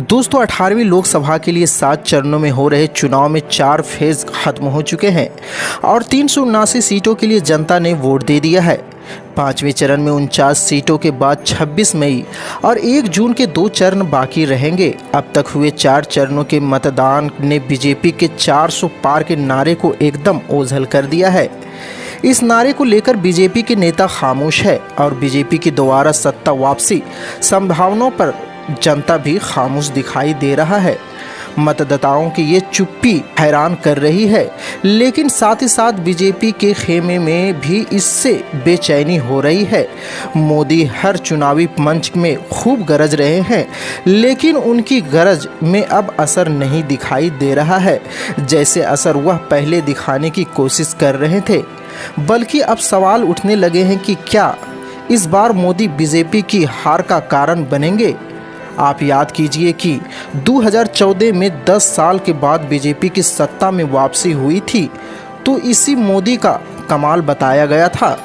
दोस्तों 18वीं लोकसभा के लिए 7 चरणों में हो रहे चुनाव में 4 फेज खत्म हो चुके हैं और 379 सीटों के लिए जनता ने वोट दे दिया है। 5वें चरण में 49 सीटों के बाद 26 मई और 1 जून के 2 चरण बाकी रहेंगे। अब तक हुए 4 चरणों के मतदान ने बीजेपी के 400 पार के नारे को एकदम ओझल कर दिया है। इस नारे को लेकर बीजेपी के नेता खामोश है और बीजेपी की दोबारा सत्ता वापसी संभावनाओं पर जनता भी खामोश दिखाई दे रहा है। मतदाताओं की ये चुप्पी हैरान कर रही है, लेकिन साथ ही साथ बीजेपी के खेमे में भी इससे बेचैनी हो रही है। मोदी हर चुनावी मंच में खूब गरज रहे हैं, लेकिन उनकी गरज में अब असर नहीं दिखाई दे रहा है, जैसे असर वह पहले दिखाने की कोशिश कर रहे थे। बल्कि अब सवाल उठने लगे हैं कि क्या इस बार मोदी बीजेपी की हार का कारण बनेंगे। आप याद कीजिए कि 2014 में 10 साल के बाद बीजेपी की सत्ता में वापसी हुई थी, तो इसी मोदी का कमाल बताया गया था।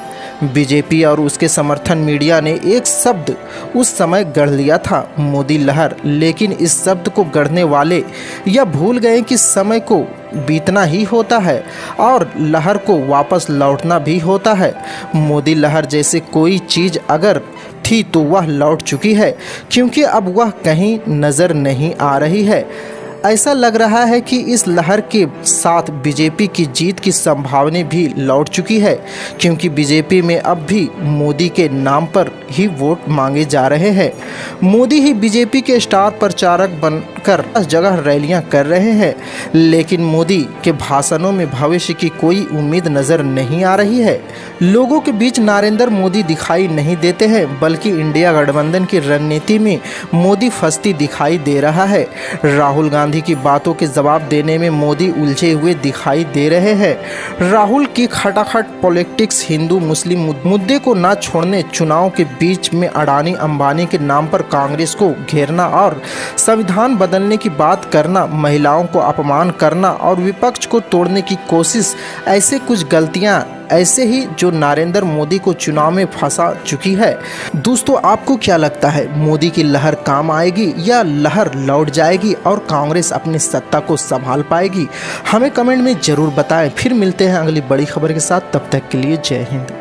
बीजेपी और उसके समर्थन मीडिया ने एक शब्द उस समय गढ़ लिया था, मोदी लहर, लेकिन इस शब्द को गढ़ने वाले यह भूल गए कि समय को बीतना ही होता है और लहर को वापस लौटना भी होता है। मोदी लहर जैसे कोई चीज़ अगर थी तो वह लौट चुकी है, क्योंकि अब वह कहीं नज़र नहीं आ रही है। ऐसा लग रहा है कि इस लहर के साथ बीजेपी की जीत की संभावना भी लौट चुकी है, क्योंकि बीजेपी में अब भी मोदी के नाम पर ही वोट मांगे जा रहे हैं। मोदी ही बीजेपी के स्टार प्रचारक बनकर हर जगह रैलियां कर रहे हैं, लेकिन मोदी के भाषणों में भविष्य की कोई उम्मीद नज़र नहीं आ रही है। लोगों के बीच नरेंद्र मोदी दिखाई नहीं देते हैं, बल्कि इंडिया गठबंधन की रणनीति में मोदी फंसती दिखाई दे रहा है। राहुल गांधी की बातों के जवाब देने में मोदी उलझे हुए दिखाई दे रहे हैं। राहुल की खटाखट पॉलिटिक्स हिंदू मुस्लिम मुद्दे को न छोड़ने, चुनाव के बीच में अडानी अंबानी के नाम पर कांग्रेस को घेरना और संविधान बदलने की बात करना, महिलाओं को अपमान करना और विपक्ष को तोड़ने की कोशिश, ऐसे कुछ गलतियां ऐसे ही जो नरेंद्र मोदी को चुनाव में फंसा चुकी है। दोस्तों आपको क्या लगता है, मोदी की लहर काम आएगी या लहर लौट जाएगी और कांग्रेस अपनी सत्ता को संभाल पाएगी? हमें कमेंट में ज़रूर बताएं। फिर मिलते हैं अगली बड़ी खबर के साथ, तब तक के लिए जय हिंद।